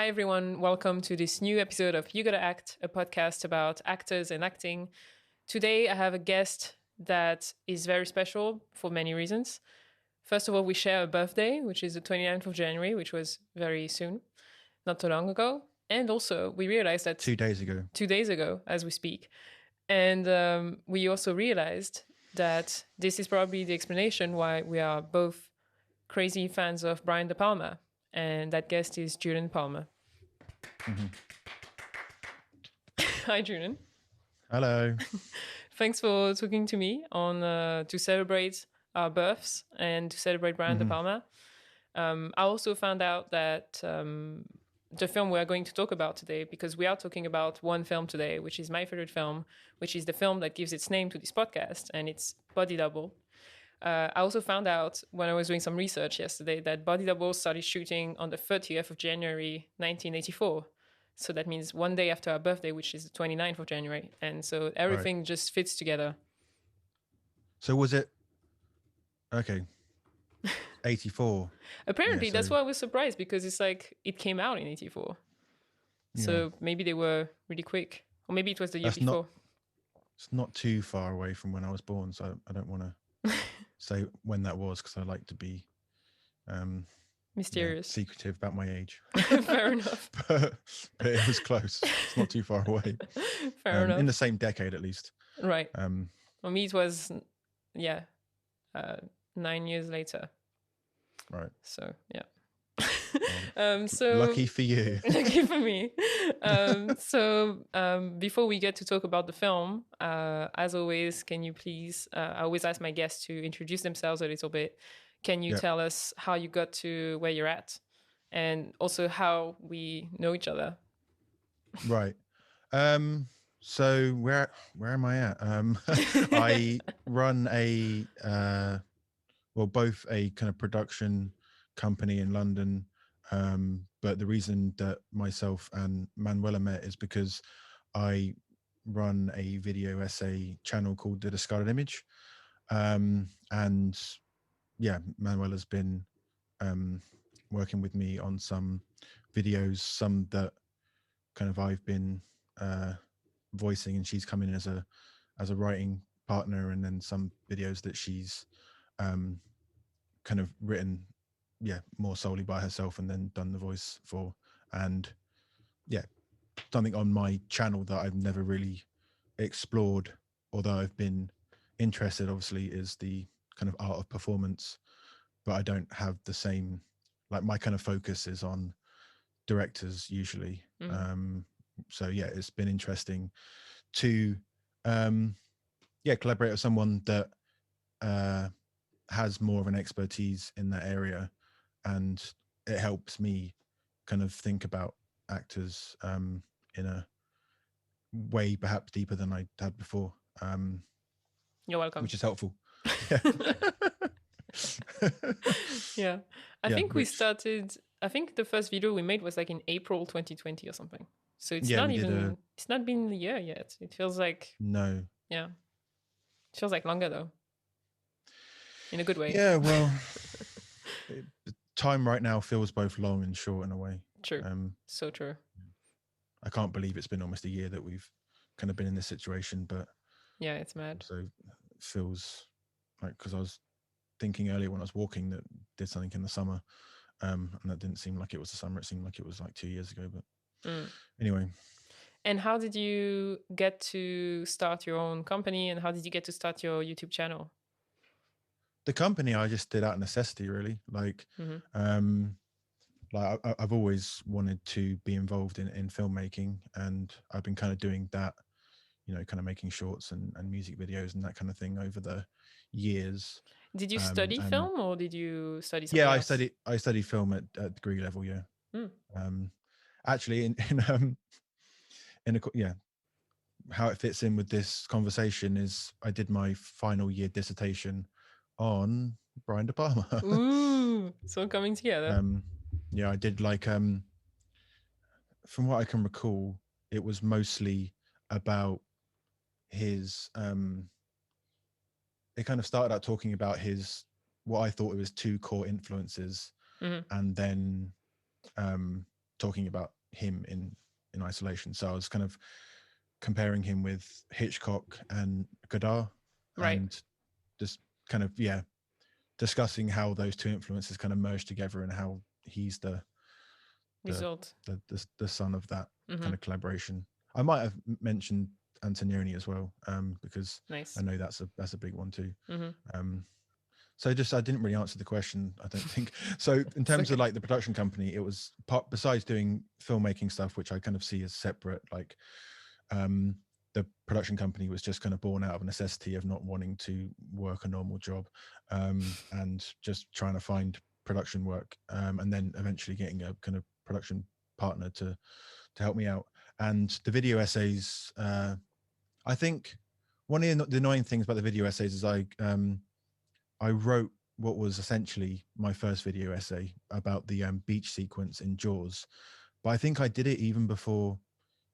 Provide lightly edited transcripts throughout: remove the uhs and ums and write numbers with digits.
Hi, everyone. Welcome to this new episode of You Gotta Act, a podcast about actors and acting. Today, I have a guest that is very special for many reasons. First of all, we share a birthday, which is the 29th of January, which was very soon, not too long ago. And also, we realized that 2 days ago. 2 days ago, as we speak. And we also realized that this is probably the explanation why we are both crazy fans of Brian De Palma. And that guest is Julian Palmer. Mm-hmm. Hi, Julian. Hello. Thanks for talking to me on to celebrate our births and to celebrate Brian De Palma. I also found out that the film we are going to talk about today, because we are talking about one film today, which is my favorite film, which is the film that gives its name to this podcast, and it's Body Double. I also found out when I was doing some research yesterday that Body Double started shooting on the 30th of January, 1984. So that means one day after our birthday, which is the 29th of January. And so everything just fits together. So was it... Okay. 84. Apparently, that's why I was surprised, because it's like it came out in 84. Yeah. So maybe they were really quick. Or maybe it was the year before. It's not too far away from when I was born, so I don't want to say when that was, because I like to be mysterious, secretive about my age. Fair enough. but it was close. It's not too far away. Fair enough. In the same decade, at least. Right. For me, it was 9 years later. Right. So yeah. So lucky for you. Lucky for me. Before we get to talk about the film, as always, can you please, I always ask my guests to introduce themselves a little bit. Can you tell us how you got to where you're at, and also how we know each other? Right. So where am I at? I run both a kind of production company in London. But the reason that myself and Manuela met is because I run a video essay channel called The Discarded Image. And Manuela's been working with me on some videos, some that kind of I've been voicing, and she's come in as a writing partner, and then some videos that she's kind of written more solely by herself and then done the voice for. And something on my channel that I've never really explored, although I've been interested, obviously, is the kind of art of performance, but I don't have the same, like, my kind of focus is on directors usually. So it's been interesting to collaborate with someone that has more of an expertise in that area, and it helps me kind of think about actors in a way perhaps deeper than I had before. You're welcome. Which is helpful. Yeah. I think we started, I think the first video we made was like in April 2020 or something. So it's not even, it's not been a year yet. It feels like... No. Yeah. It feels like longer though. In a good way. Yeah, well, time right now feels both long and short in a way. True. So true. I can't believe it's been almost a year that we've kind of been in this situation, but yeah, it's mad. So it feels like, because I was thinking earlier when I was walking that did something in the summer, and that didn't seem like it was the summer. It seemed like it was like 2 years ago, but anyway. And how did you get to start your own company, and how did you get to start your YouTube channel? The company I just did out of necessity, really. Like, like I've always wanted to be involved in filmmaking, and I've been kind of doing that, you know, kind of making shorts and music videos and that kind of thing over the years. Did you study film, or did you study something else? I studied film at degree level. Actually, how it fits in with this conversation is I did my final year dissertation on Brian De Palma. Ooh, so coming together. I did, like, from what I can recall, it was mostly about his it kind of started out talking about his, what I thought it was 2 core influences, and then talking about him in isolation. So I was kind of comparing him with Hitchcock and Godard, Right. and just kind of discussing how those two influences kind of merge together and how he's the Result. the son of that Mm-hmm. kind of collaboration. I might have mentioned Antonioni as well, because Nice. I know that's a big one too. Mm-hmm. So just I didn't really answer the question, I don't think. So in terms of like the production company, it was besides doing filmmaking stuff, which I kind of see as separate, like the production company was just kind of born out of a necessity of not wanting to work a normal job, and just trying to find production work, and then eventually getting a kind of production partner to help me out. And the video essays, I think one of the annoying things about the video essays is I wrote what was essentially my first video essay about the beach sequence in Jaws, but I think I did it even before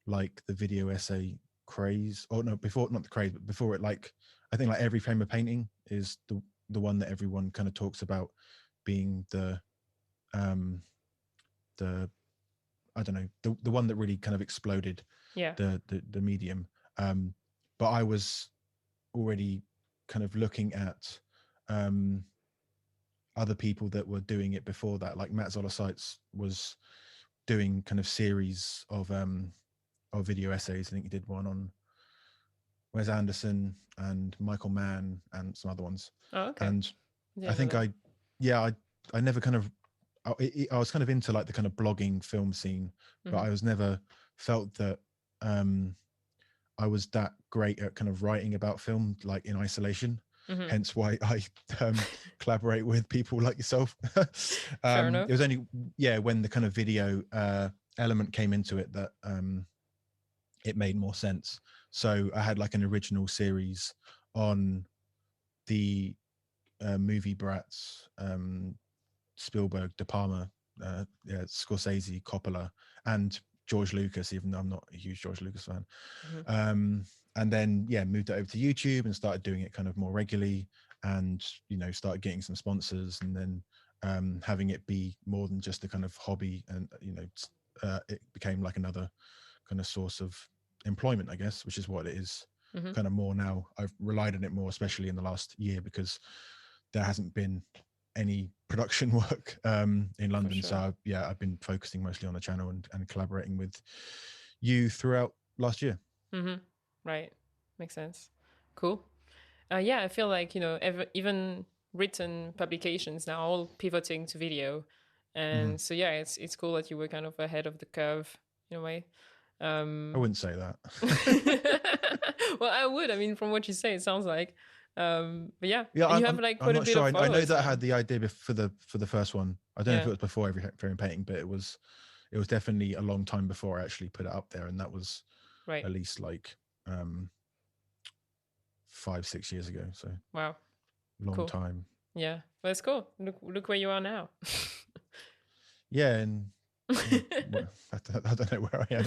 like the video essay craze, or no, before, not the craze, but before it. Like I think like Every Frame of Painting is the one that everyone kind of talks about being the I don't know, the one that really kind of exploded the medium. But I was already kind of looking at other people that were doing it before that, like Matt Zolosites was doing kind of series of video essays. I think he did one on Wes Anderson and Michael Mann and some other ones. Oh, okay. And I think I never kind of, I was kind of into like the kind of blogging film scene, but I was never felt that I was that great at kind of writing about film, like in isolation. Hence why I collaborate with people like yourself. Fair enough. It was only when the kind of video element came into it that it made more sense. So I had like an original series on the movie brats, Spielberg, De Palma, Scorsese, Coppola, and George Lucas, even though I'm not a huge George Lucas fan. And then moved it over to YouTube and started doing it kind of more regularly, and started getting some sponsors, and then having it be more than just a kind of hobby, and it became like another kind of source of employment, I guess, which is what it is kind of more now. I've relied on it more, especially in the last year, because there hasn't been any production work in London. So I've been focusing mostly on the channel and collaborating with you throughout last year. Right, makes sense. Cool. I feel like even written publications now all pivoting to video, and so it's cool that you were kind of ahead of the curve in a way. I wouldn't say that. Well, I would. I mean, from what you say, it sounds like. But you I'm, have like quite I'm a not bit sure. of I know that now. I had the idea for the first one. I don't know if it was before Every Frame of Painting, but it was definitely a long time before I actually put it up there, and that was at least like 5-6 years ago. So wow, long time. Yeah, well, it's cool. Look where you are now. And I don't know where I am.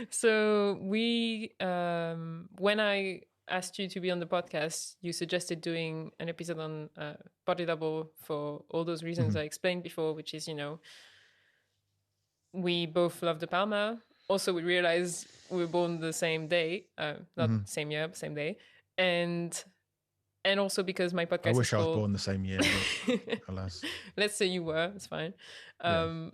So we when I asked you to be on the podcast, you suggested doing an episode on Body Double for all those reasons I explained before, which is we both love De Palma. Also, we realized we were born the same day, not same year, but same day, and also because my podcast. I wish I was born the same year, but alas. Let's say you were. It's fine. And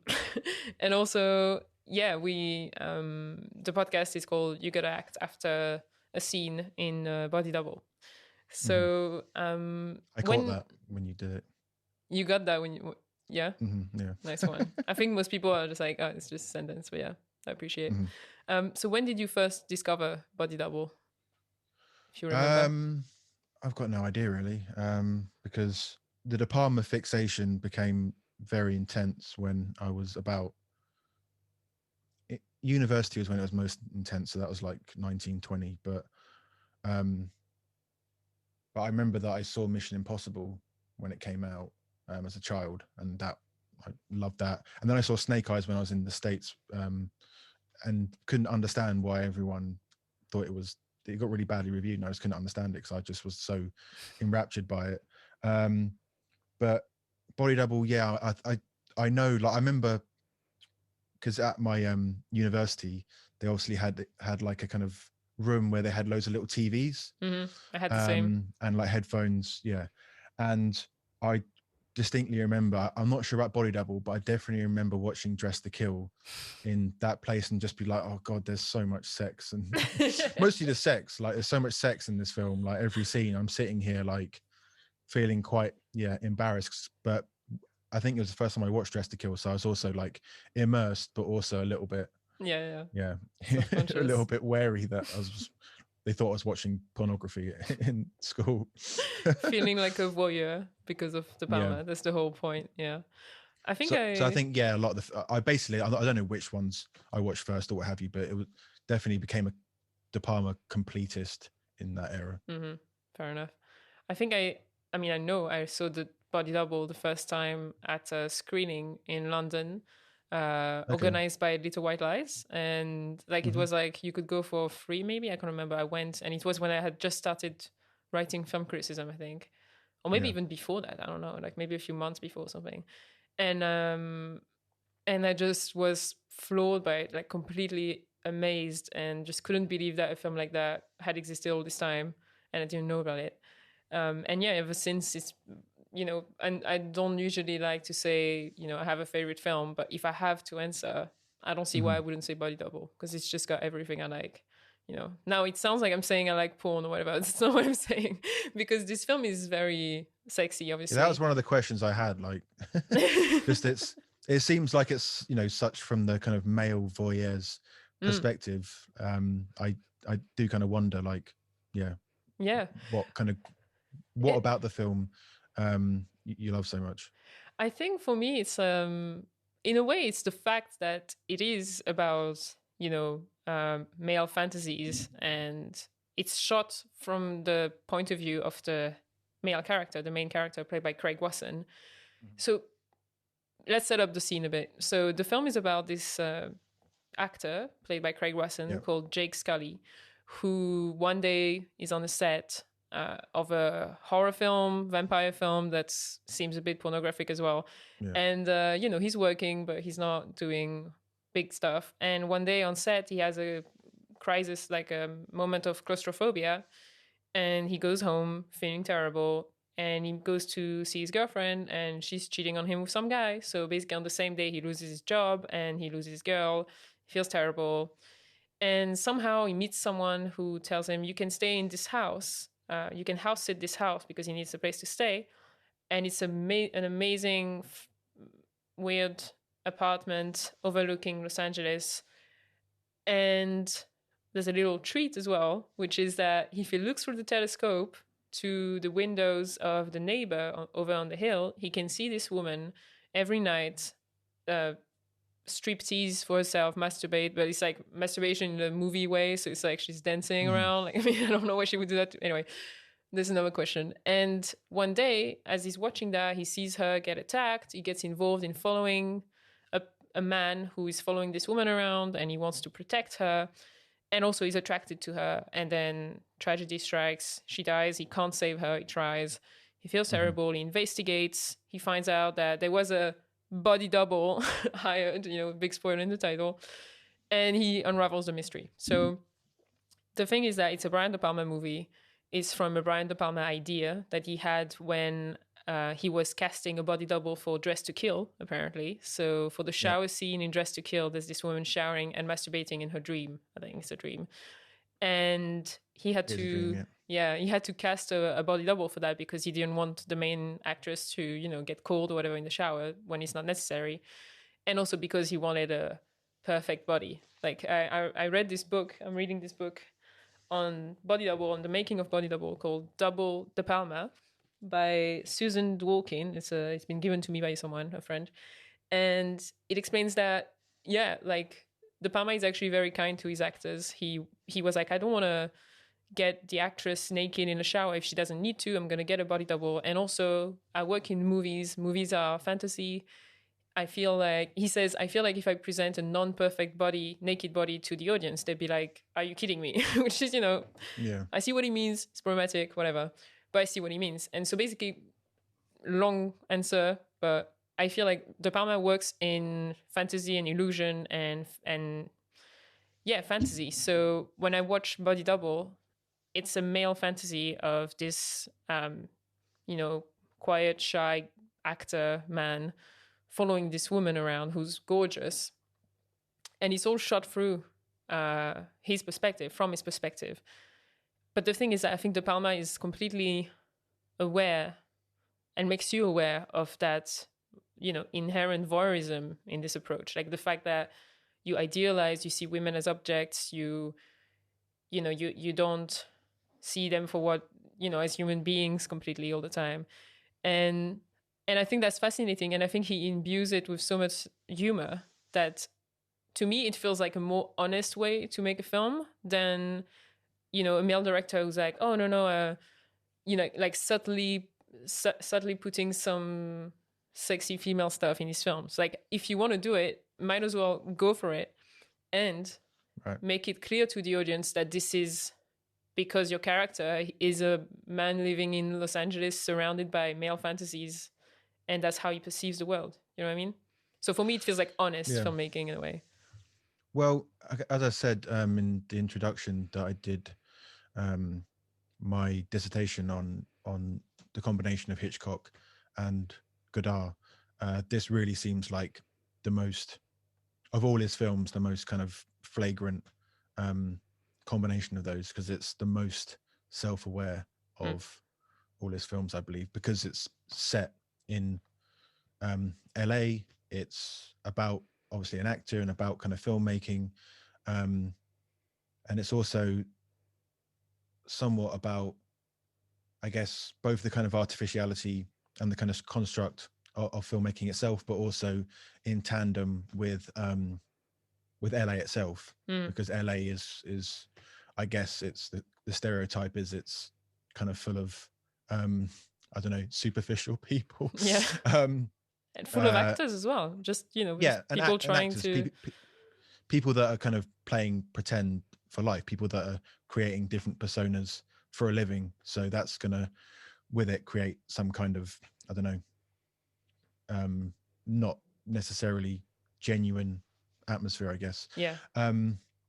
also, we the podcast is called "You Gotta Act" after a scene in Body Double. So I caught that when you did it. You got that when you nice one. I think most people are just like, oh, it's just a sentence, but I appreciate it. So when did you first discover Body Double, if you remember? I've got no idea really, because the De Palma fixation became very intense when I was about university was when it was most intense, so that was like 1920. But I remember that I saw Mission Impossible when it came out as a child, and that I loved that. And then I saw Snake Eyes when I was in the States, and couldn't understand why everyone thought it got really badly reviewed, and I just couldn't understand it because I just was so enraptured by it. But Body Double, I know, like I remember, because at my university they obviously had like a kind of room where they had loads of little TVs. I had the same. And like headphones, yeah. And I distinctly remember, I'm not sure about Body Double, but I definitely remember watching Dress to Kill in that place and just be like, oh god, there's so much sex, and mostly the sex, like there's so much sex in this film. Like every scene I'm sitting here like feeling quite embarrassed, but I think it was the first time I watched Dress to Kill, so I was also like immersed, but also a little bit a little bit wary that they thought I was watching pornography in school. Feeling like a voyeur because of De Palma. Yeah. That's the whole point. Yeah. I think so I think a lot of I don't know which ones I watched first or what have you, but it was definitely became a De Palma completist in that era. Fair enough. I think I mean I know I saw the Body Double the first time at a screening in London, organized by Little White Lies, and like it was like you could go for free, maybe I can't remember. I went, and it was when I had just started writing film criticism, I think, or maybe even before that, I don't know, like maybe a few months before or something. And I just was floored by it, like completely amazed, and just couldn't believe that a film like that had existed all this time and I didn't know about it. And yeah, ever since it's, you know, and I don't usually like to say, you know, I have a favorite film, but if I have to answer, I don't see why I wouldn't say Body Double, because it's just got everything I like. You know, now it sounds like I'm saying I like porn or whatever. That's not what I'm saying, because this film is very sexy, obviously. Yeah, that was one of the questions I had. Like, just it seems like it's, you know, such from the kind of male voyeur's perspective. I do kind of wonder, like, what about the film you love so much? I think for me, it's in a way, it's the fact that it is about, you know, male fantasies, and it's shot from the point of view of the male character, the main character played by Craig Wasson. So let's set up the scene a bit. So the film is about this actor played by Craig Wasson called Jake Scully, who one day is on a set of a horror film, vampire film that seems a bit pornographic as well. And, you know, he's working, but he's not doing big stuff. And one day on set, he has a crisis, like a moment of claustrophobia, and he goes home feeling terrible, and he goes to see his girlfriend, and she's cheating on him with some guy. So basically on the same day, he loses his job and he loses his girl. He feels terrible. And somehow he meets someone who tells him, you can stay in this house. You can house sit this house because he needs a place to stay. And it's an amazing, weird apartment overlooking Los Angeles. And there's a little treat as well, which is that if he looks through the telescope to the windows of the neighbor over on the hill, he can see this woman every night striptease for herself, masturbate, but it's like masturbation in a movie way, so it's like she's dancing around. Like, I mean, I don't know why she would do that. Anyway, there's another question. And one day, as he's watching that, he sees her get attacked. He gets involved in following a man who is following this woman around, and he wants to protect her. And also he's attracted to her. And then tragedy strikes. She dies. He can't save her. He tries. He feels terrible. He investigates. He finds out that there was a body double hired, you know, big spoiler in the title. And he unravels the mystery. So the thing is that it's a Brian De Palma movie. It's from a Brian De Palma idea that he had when he was casting a body double for Dress to Kill, apparently. So for the shower scene in Dress to Kill, there's this woman showering and masturbating in her dream. I think it's a dream. And he had to, he had to cast a body double for that, because he didn't want the main actress to, you know, get cold or whatever in the shower when it's not necessary. And also because he wanted a perfect body. Like I read this book, I'm reading this book on body double, on the making of body double, called Double De Palma, by Susan Dworkin. It's been given to me by someone, a friend, and it explains that like De Palma is actually very kind to his actors. He was like, I don't want to get the actress naked in a shower if she doesn't need to. I'm gonna get a body double. And also, I work in movies. Movies are fantasy. I feel like if I present a non-perfect body, naked body to the audience, they'd be like, are you kidding me? Which is, you know, I see what he means. It's problematic, whatever. But I see what he means. And so basically, long answer, but I feel like De Palma works in fantasy and illusion and yeah, fantasy. So when I watch Body Double, it's a male fantasy of this, you know, quiet, shy actor man following this woman around who's gorgeous, and it's all shot through his perspective, from his perspective. But the thing is that I think De Palma is completely aware and makes you aware of that, you know, inherent voyeurism in this approach, like the fact that you idealize, you see women as objects, you know, you don't see them for what, you know, as human beings completely all the time. And I think that's fascinating, and I think he imbues it with so much humor that to me it feels like a more honest way to make a film than, you know, a male director who's like, oh no, you know, like subtly putting some sexy female stuff in his films. Like, if you want to do it, might as well go for it and make it clear to the audience that this is because your character is a man living in Los Angeles surrounded by male fantasies, and that's how he perceives the world. You know what I mean? So for me, it feels like honest filmmaking in a way. Well, as I said in the introduction, that I did my dissertation on the combination of Hitchcock and Godard. This really seems like the most, of all his films, the most kind of flagrant combination of those, because it's the most self-aware of all his films, I believe, because it's set in LA. It's about obviously an actor and about kind of filmmaking, and it's also somewhat about, I guess, both the kind of artificiality and the kind of construct of filmmaking itself, but also in tandem with LA itself, because LA is I guess it's the stereotype is it's kind of full of I don't know, superficial people. Yeah. And full of actors as well. Just, you know, people trying to people that are kind of playing pretend for life, people that are creating different personas for a living. So that's gonna, with it, create some kind of, I don't know, not necessarily genuine atmosphere, I guess. Yeah.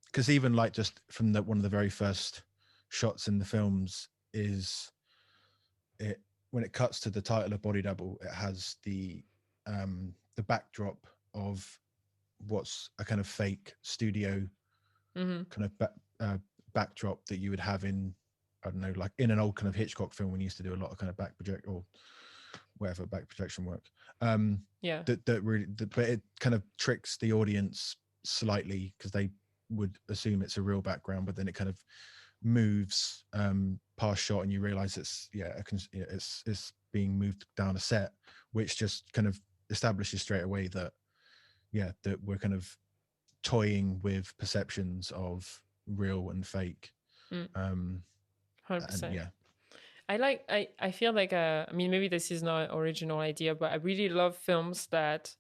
Because even like just from one of the very first shots in the films is it, when it cuts to the title of Body Double, it has the backdrop of what's a kind of fake studio kind of backdrop that you would have in, I don't know, like in an old kind of Hitchcock film when you used to do a lot of kind of back project or whatever back projection work. That really, but it kind of tricks the audience slightly because they would assume it's a real background, but then it kind of moves past shot and you realize it's being moved down a set, which just kind of establishes straight away that that we're kind of toying with perceptions of real and fake. 100%. And I feel like I mean, maybe this is not an original idea, but I really love films that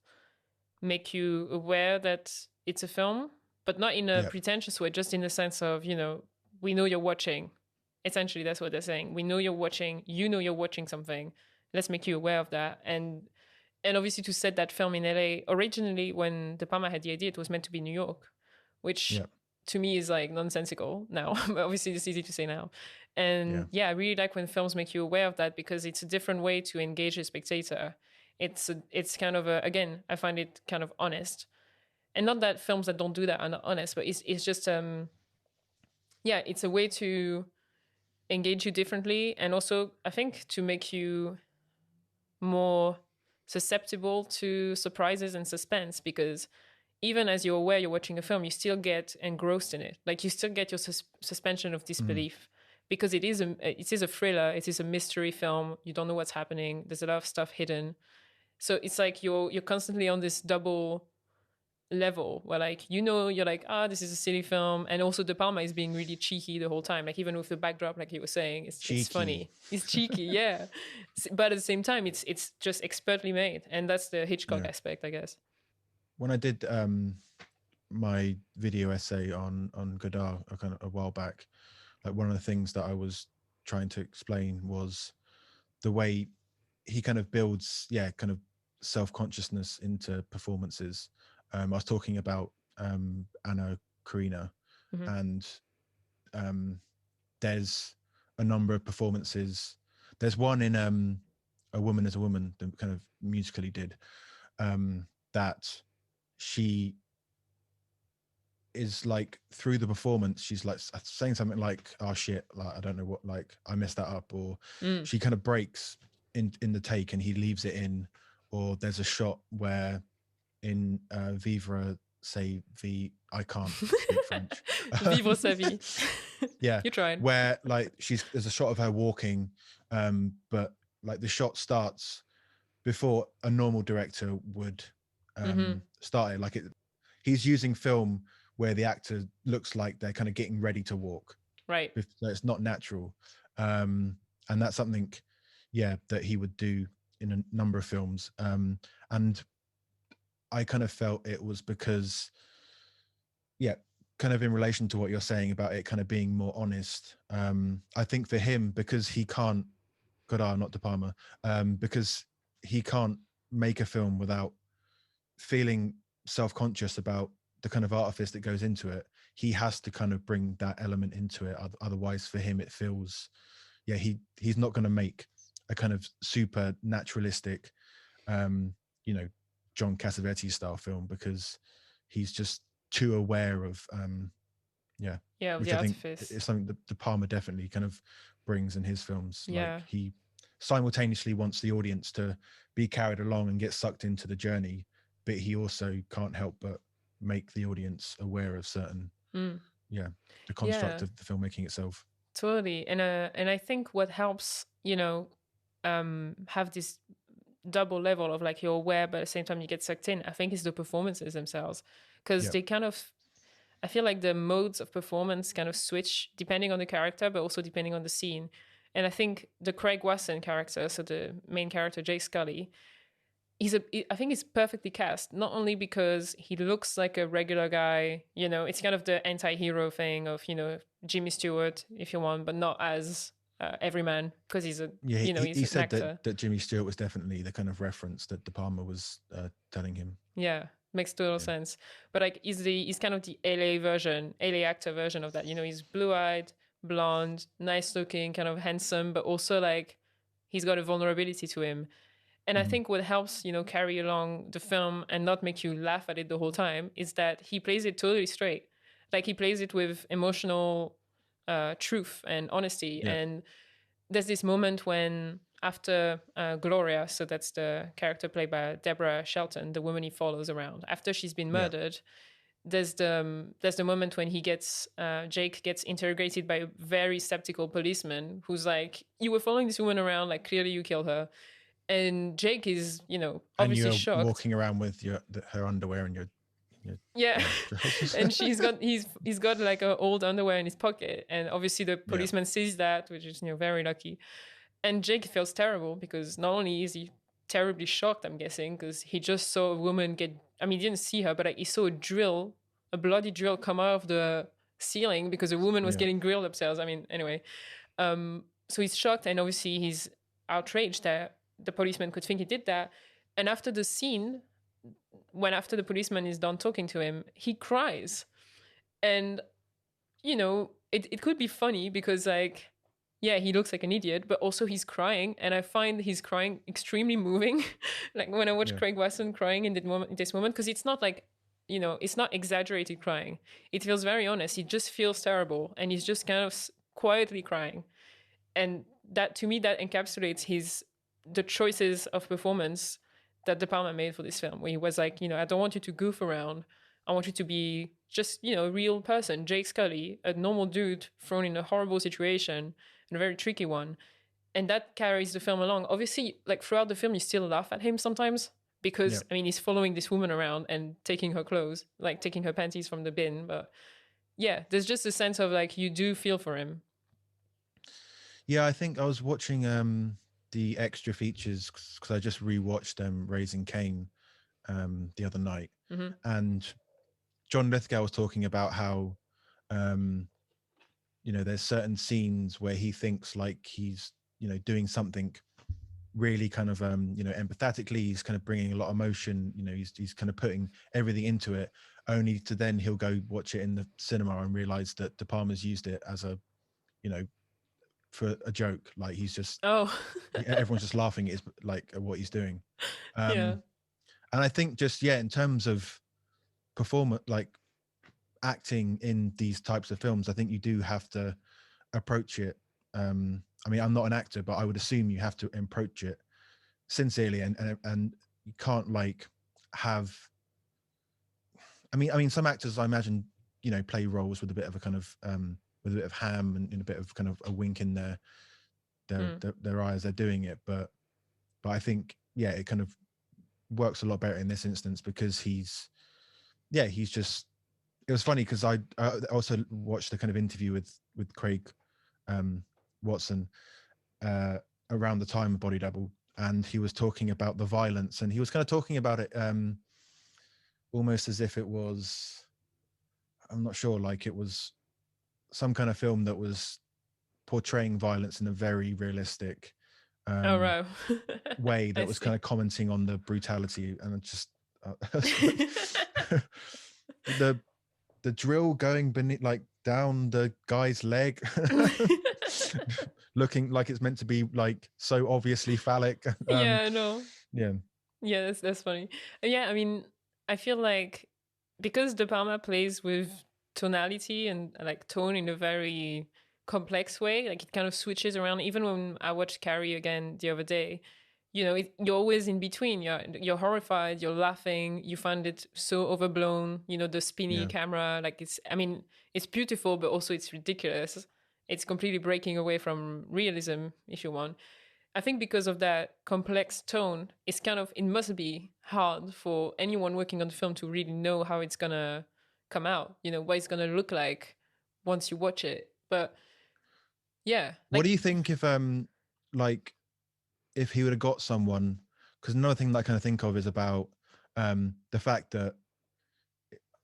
make you aware that it's a film, but not in a pretentious way, just in the sense of, you know, we know you're watching. Essentially, that's what they're saying. We know you're watching. You know you're watching something. Let's make you aware of that. And obviously to set that film in LA, originally when De Palma had the idea, it was meant to be New York, which to me is like nonsensical now, but obviously it's easy to say now. And I really like when films make you aware of that, because it's a different way to engage a spectator. It's kind of again, I find it kind of honest. And not that films that don't do that are not honest, but it's just, it's a way to engage you differently. And also, I think, to make you more susceptible to surprises and suspense, because even as you're aware you're watching a film, you still get engrossed in it. Like, you still get your suspension of disbelief, because it is a thriller, it is a mystery film. You don't know what's happening. There's a lot of stuff hidden. So it's like you're constantly on this double level where, like, you know, you're like, this is a silly film, and also De Palma is being really cheeky the whole time, like even with the backdrop, like you were saying, it's funny, it's cheeky, but at the same time it's just expertly made, and that's the Hitchcock aspect, I guess. When I did my video essay on Godard a while back, like one of the things that I was trying to explain was the way he kind of builds kind of self-consciousness into performances. I was talking about Anna Karina, and there's a number of performances. There's one in A Woman is a Woman that kind of musically did, that she is like, through the performance, she's like saying something like, oh shit, like I don't know what, like I messed that up, or she kind of breaks in the take and he leaves it in. Or there's a shot where in Vivre say V, I can't speak French. Vivre sa vie. Yeah, you tried. Where like there's a shot of her walking, but like the shot starts before a normal director would start it. Like he's using film where the actor looks like they're kind of getting ready to walk. Right. So it's not natural, and that's something, that he would do in a number of films. And I kind of felt it was because, kind of in relation to what you're saying about it kind of being more honest. I think for him, because he can't, Godard, not De Palma, because he can't make a film without feeling self-conscious about the kind of artifice that goes into it. He has to kind of bring that element into it. Otherwise, for him, it feels, he's not going to make a kind of super naturalistic, John Cassavetes style film, because he's just too aware of, of which the I think artifice. is something that De Palma definitely kind of brings in his films. Yeah. Like he simultaneously wants the audience to be carried along and get sucked into the journey, but he also can't help but make the audience aware of certain, the construct of the filmmaking itself. Totally. And I think what helps, have this double level of like you're aware, but at the same time you get sucked in, I think is the performances themselves. Because they kind of, I feel like the modes of performance kind of switch depending on the character, but also depending on the scene. And I think the Craig Wasson character, so the main character, Jake Scully, I think he's perfectly cast, not only because he looks like a regular guy, it's kind of the anti-hero thing of, Jimmy Stewart, if you want, but not as everyman, because he's a, he he's an said actor. that Jimmy Stewart was definitely the kind of reference that De Palma was telling him. Yeah, makes total sense. But like, he's kind of the LA actor version of that. He's blue-eyed, blonde, nice-looking, kind of handsome, but also like he's got a vulnerability to him. And I think what helps, carry along the film and not make you laugh at it the whole time is that he plays it totally straight. Like he plays it with emotional truth and honesty. Yeah. And there's this moment when after Gloria, so that's the character played by Deborah Shelton, the woman he follows around, after she's been murdered, there's the moment when Jake gets interrogated by a very skeptical policeman who's like, you were following this woman around, like clearly you killed her. And Jake is, obviously and you're shocked. Walking around with her underwear and your and he's got like an old underwear in his pocket, and obviously the policeman sees that, which is very lucky. And Jake feels terrible because not only is he terribly shocked, I'm guessing, because he just saw a woman he didn't see her, but like he saw a bloody drill come out of the ceiling because a woman was getting grilled upstairs. Anyway, so he's shocked, and obviously he's outraged that the policeman could think he did that. And after the scene, after the policeman is done talking to him, he cries. And, it could be funny because like, he looks like an idiot, but also he's crying. And I find his crying extremely moving. Like when I watch Craig Wasson crying in this moment, because it's not like, it's not exaggerated crying. It feels very honest. He just feels terrible. And he's just kind of quietly crying. And that, to me, that encapsulates the choices of performance that De Palma made for this film, where he was like, I don't want you to goof around. I want you to be just, a real person, Jake Scully, a normal dude thrown in a horrible situation, and a very tricky one. And that carries the film along. Obviously, like throughout the film, you still laugh at him sometimes because, he's following this woman around and taking her clothes, like taking her panties from the bin. But there's just a sense of like, you do feel for him. Yeah, I think I was watching the extra features because I just rewatched Raising Cain the other night, and John Lithgow was talking about how there's certain scenes where he thinks like he's doing something really kind of empathetically, he's kind of bringing a lot of emotion, he's kind of putting everything into it, only to then he'll go watch it in the cinema and realize that De Palma's used it as a for a joke. Like he's just everyone's just laughing at what he's doing. Yeah. And I think just in terms of performance, like acting in these types of films, I think you do have to approach it. I mean, I'm not an actor, but I would assume you have to approach it sincerely, and you can't like have. I mean, some actors I imagine play roles with a bit of a kind of with a bit of ham and a bit of kind of a wink in their eye as they're doing it, but I think it kind of works a lot better in this instance because he's just. It was funny because I also watched the kind of interview with Craig Wasson around the time of Body Double, and he was talking about the violence, and he was kind of talking about it almost as if it was, I'm not sure, like it was some kind of film that was portraying violence in a very realistic way that was kind of commenting on the brutality, and it just the drill going beneath, like down the guy's leg, looking like it's meant to be like so obviously phallic. Yeah, I know. Yeah, that's funny. Yeah, I mean, I feel like because De Palma plays with tonality and like tone in a very complex way, like it kind of switches around. Even when I watched Carrie again the other day, you're always in between. You're horrified, you're laughing, you find it so overblown, the spinny camera, like it's beautiful, but also it's ridiculous. It's completely breaking away from realism, if you want. I think because of that complex tone, it must be hard for anyone working on the film to really know how it's gonna come out, what it's gonna look like once you watch it. But yeah. What do you think if he would have got someone, because another thing that I kind of think of is about the fact that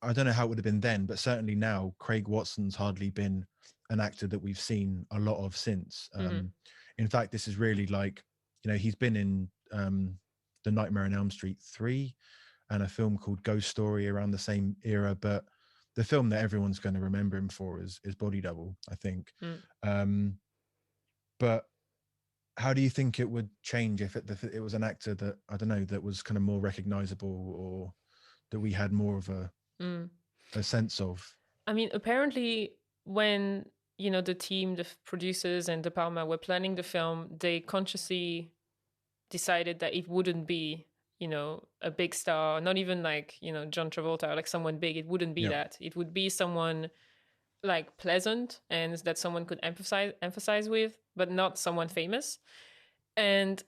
I don't know how it would have been then, but certainly now Craig Watson's hardly been an actor that we've seen a lot of since. In fact, this is really like, he's been in The Nightmare on Elm Street 3 and a film called Ghost Story around the same era, but the film that everyone's going to remember him for is Body Double, I think. But how do you think it would change if it was an actor that, I don't know, that was kind of more recognizable, or that we had more of a sense of? I mean, apparently when, the team, the producers and De Palma were planning the film, they consciously decided that it wouldn't be, a big star, not even like, John Travolta or like someone big. It wouldn't be that. It would be someone like pleasant and that someone could emphasize with, but not someone famous. And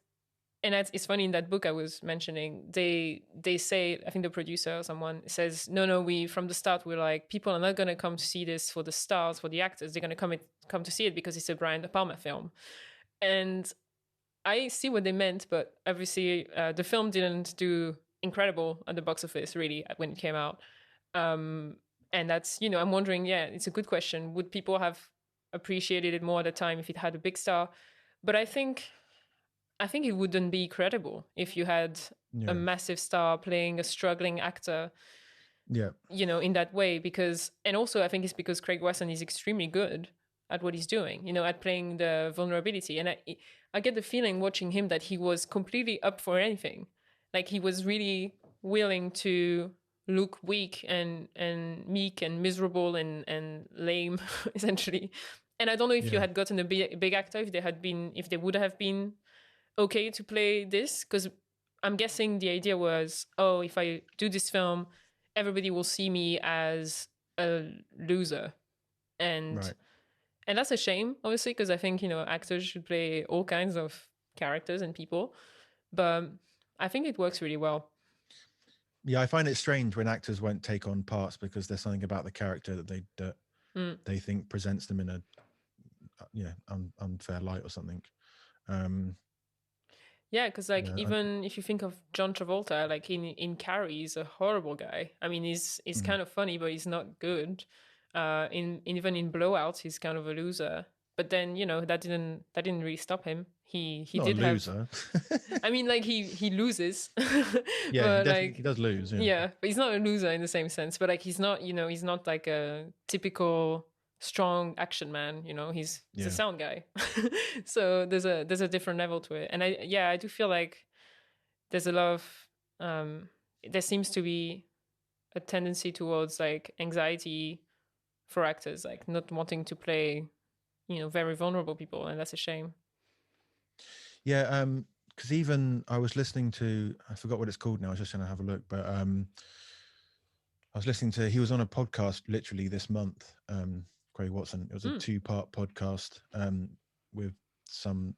it's funny, in that book I was mentioning, they say, I think the producer or someone says, no, we from the start we're like, people are not going to come to see this for the stars, for the actors. They're going to come to see it because it's a Brian De Palma film. And I see what they meant, but obviously the film didn't do incredible at the box office really when it came out. And that's, I'm wondering, it's a good question. Would people have appreciated it more at the time if it had a big star? But I think it wouldn't be credible if you had a massive star playing a struggling actor, in that way. And also I think it's because Craig Wasson is extremely good at what he's doing, at playing the vulnerability. And I get the feeling watching him that he was completely up for anything. Like he was really willing to look weak and meek and miserable and lame, essentially. And I don't know if you had gotten a big actor, if they would have been okay to play this, because I'm guessing the idea was, if I do this film, everybody will see me as a loser. And that's a shame, obviously, because I think, actors should play all kinds of characters and people. But I think it works really well. Yeah, I find it strange when actors won't take on parts because there's something about the character that they think presents them in a unfair light or something. Because even if you think of John Travolta, like in Carrie, he's a horrible guy. I mean, he's kind of funny, but he's not good. Even in Blowouts, he's kind of a loser. but then that didn't really stop him. He Not did a loser. I mean, like he loses. Yeah, but he does lose. Yeah, but he's not a loser in the same sense. But like he's not like a typical strong action man. He's a sound guy. So there's a different level to it. And I do feel like there's a lot of there seems to be a tendency towards like anxiety for actors, like not wanting to play very vulnerable people, and that's a shame. Yeah, because even I was listening to, I forgot what it's called now, I was just going to have a look, but I was listening to, he was on a podcast literally this month, Craig Wasson. It was a 2-part podcast with some,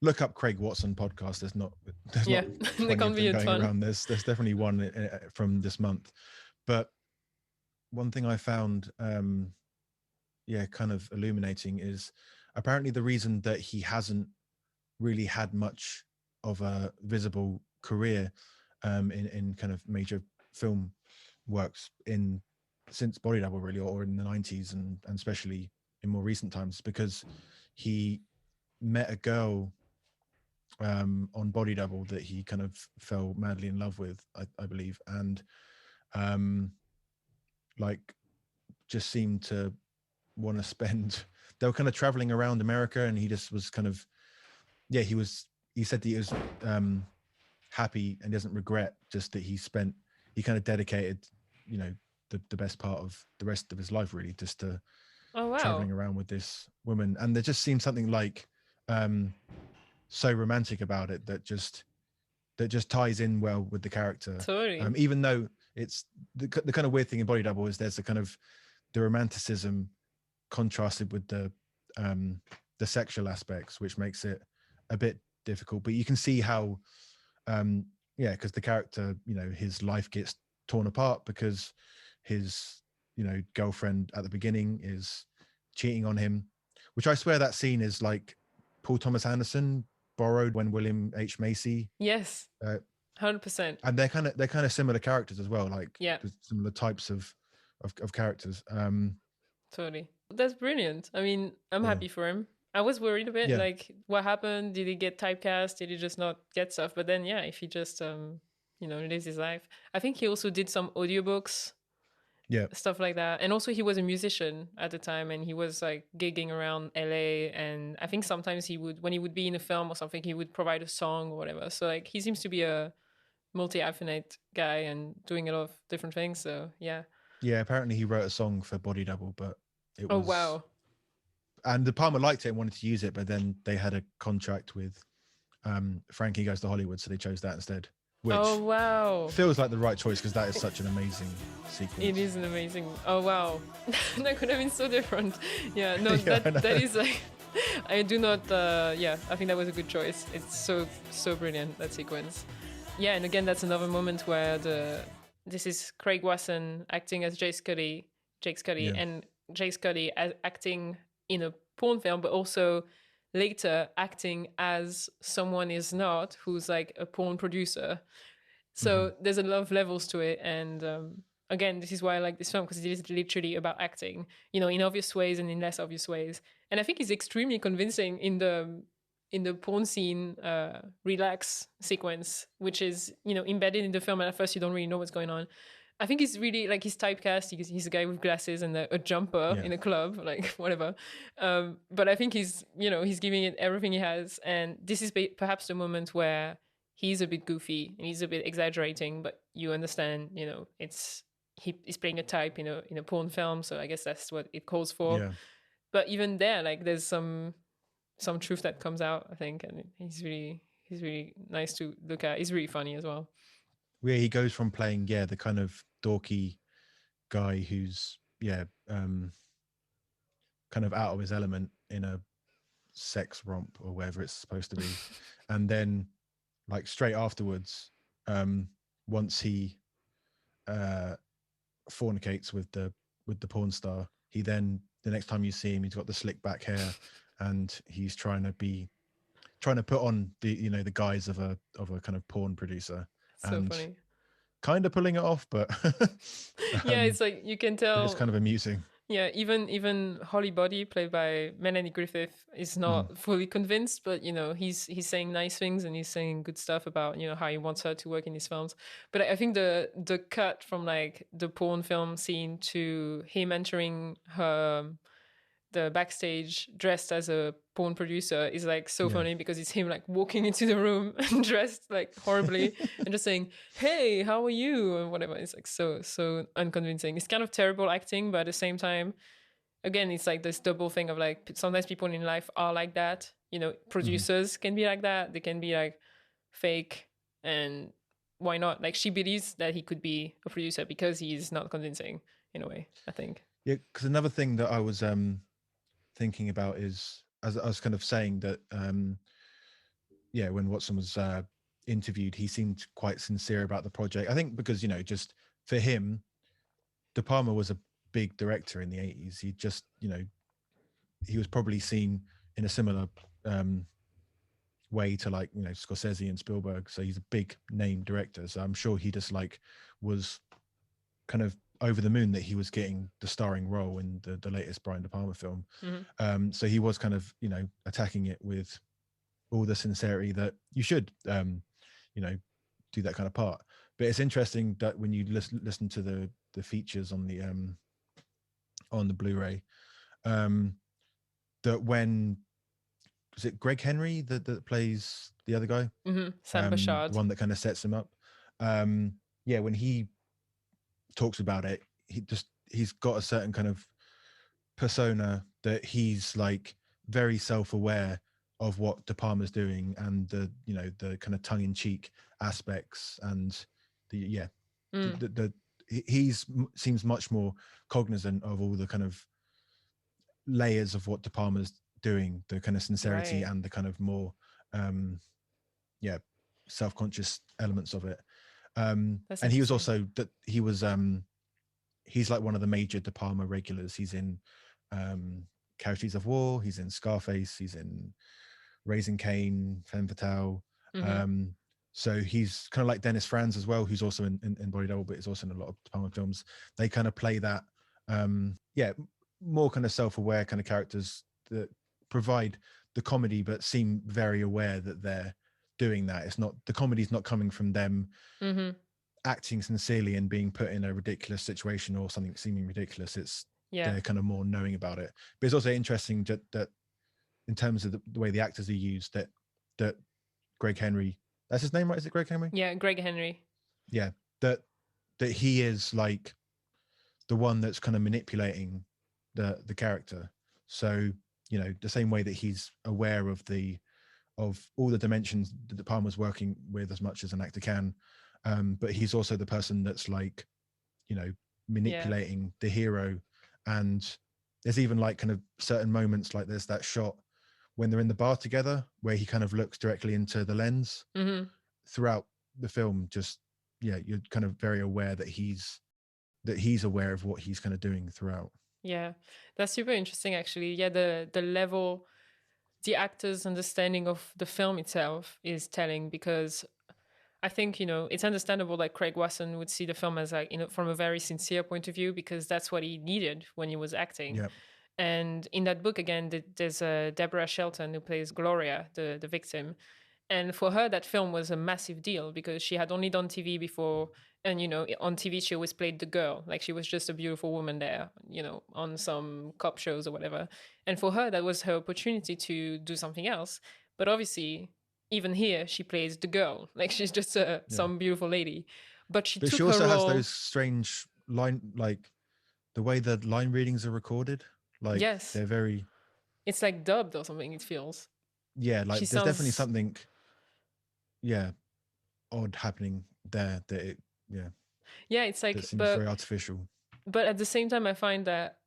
look up Craig Wasson podcast. There's not there can't be a ton around. There's definitely one from this month. But one thing I found kind of illuminating is apparently the reason that he hasn't really had much of a visible career in kind of major film works since Body Double, really, or in the 90s and especially in more recent times, because he met a girl on Body Double that he kind of fell madly in love with, I believe, and like just seemed to want to spend, they were kind of traveling around America, and he just was kind of, he said that he was happy and doesn't regret just that he kind of dedicated the best part of the rest of his life really just to traveling around with this woman. And there just seemed something like so romantic about it that just ties in well with the character. Totally. Even though it's the kind of weird thing in Body Double is there's a kind of the romanticism contrasted with the sexual aspects, which makes it a bit difficult. But you can see how because the character, his life gets torn apart because his girlfriend at the beginning is cheating on him, which I swear that scene is like Paul Thomas Anderson borrowed when William H. Macy. Yes. 100%. And they're kind of similar characters as well, like similar types of characters. Totally. That's brilliant. I mean, I'm happy for him. I was worried a bit, like what happened? Did he get typecast? Did he just not get stuff? But then, if he just, lives his life. I think he also did some audiobooks, stuff like that. And also he was a musician at the time, and he was like gigging around LA. And I think sometimes when he would be in a film or something, he would provide a song or whatever. So like he seems to be a multi-hyphenate guy and doing a lot of different things. So yeah. Yeah, apparently he wrote a song for Body Double, but it was... Oh, wow. And De Palma liked it and wanted to use it, but then they had a contract with Frankie Goes to Hollywood, so they chose that instead. Which feels like the right choice because that is such an amazing sequence. It is an amazing... Oh, wow. That could have been so different. Yeah, no, that is like... I do not... I think that was a good choice. It's so brilliant, that sequence. Yeah, and again, that's another moment where this is Craig Wasson acting as Jake Scully, and Jake Scully acting in a porn film, but also later acting as someone is not, who's like a porn producer. So there's a lot of levels to it. And again, this is why I like this film, because it is literally about acting, in obvious ways and in less obvious ways. And I think he's extremely convincing in the porn scene relax sequence, which is, embedded in the film, and at first you don't really know what's going on. I think he's really, like, he's typecast. He's a guy with glasses and a jumper in a club, like, whatever. But I think he's giving it everything he has. And this is perhaps the moment where he's a bit goofy and he's a bit exaggerating, but you understand, he's playing a type in a porn film. So I guess that's what it calls for. Yeah. But even there, like, there's some truth that comes out, I think. And he's really nice to look at. He's really funny as well. Yeah, he goes from playing the kind of dorky guy who's kind of out of his element in a sex romp or whatever it's supposed to be, and then like straight afterwards, once he fornicates with the porn star, he then, the next time you see him, he's got the slick back hair and he's trying to put on the the guise of a kind of porn producer. So funny. Kind of pulling it off, but it's like you can tell it's kind of amusing. Yeah, even Holly Body, played by Melanie Griffith, is not fully convinced, but he's saying nice things and he's saying good stuff about how he wants her to work in his films. But I think the cut from like the porn film scene to him entering her the backstage dressed as a porn producer is like so funny, because it's him like walking into the room and dressed like horribly and just saying, "Hey, how are you?" and whatever. It's like so unconvincing. It's kind of terrible acting, but at the same time, again, it's like this double thing of like sometimes people in life are like that. Producers can be like that. They can be like fake, and why not? Like, she believes that he could be a producer because he's not convincing in a way, I think. Yeah, because another thing that I was thinking about is, as I was kind of saying, that when Watson was interviewed, he seemed quite sincere about the project. I think because just for him, De Palma was a big director in the 80s. He just he was probably seen in a similar way to like Scorsese and Spielberg, so he's a big name director. So I'm sure he just like was kind of over the moon that he was getting the starring role in the latest Brian De Palma film. So he was kind of attacking it with all the sincerity that you should do that kind of part. But it's interesting that when you listen to the features on the Blu-ray, that when was it Greg Henry that plays the other guy, Sam Bashard, the one that kind of sets him up, when he talks about it, he's got a certain kind of persona that he's like very self-aware of what De Palma's doing, and the kind of tongue-in-cheek aspects, and he seems much more cognizant of all the kind of layers of what De Palma's doing, the kind of sincerity and the kind of more self-conscious elements of it. And he was also that he was he's like one of the major De Palma regulars. He's in Casualties of War, he's in Scarface, he's in Raising Cain, Femme Fatale. So he's kind of like Dennis Franz as well, who's also in Body Double, but is also in a lot of De Palma films. They kind of play that more kind of self-aware kind of characters that provide the comedy but seem very aware that they're doing that. It's not, the comedy's not coming from them acting sincerely and being put in a ridiculous situation or something seeming ridiculous. It's they're kind of more knowing about it. But it's also interesting that in terms of the way the actors are used, that Greg Henry, that's his name, right? Is it Greg Henry? Yeah, Greg Henry. Yeah, that he is like the one that's kind of manipulating the character. So the same way that he's aware of all the dimensions that De Palma's working with as much as an actor can, but he's also the person that's like manipulating the hero. And there's even like kind of certain moments, like there's that shot when they're in the bar together where he kind of looks directly into the lens. Throughout the film, just you're kind of very aware that he's aware of what he's kind of doing throughout. Yeah, that's super interesting, actually. Yeah, the level, the actor's understanding of the film itself is telling, because I think, it's understandable that Craig Wasson would see the film as like, from a very sincere point of view, because that's what he needed when he was acting. Yep. And in that book, again, there's Deborah Shelton, who plays Gloria, the victim. And for her, that film was a massive deal because she had only done TV before. And, on TV, she always played the girl. Like, she was just a beautiful woman there, on some cop shows or whatever. And for her, that was her opportunity to do something else. But obviously, even here, she plays the girl. Like, she's just some beautiful lady. But she also has those strange line, like the way the line readings are recorded. Like, yes, they're very... It's like dubbed or something, it feels. Yeah, like there's definitely something, odd happening there that it... Yeah, it's like... It seems very artificial. But at the same time, I find that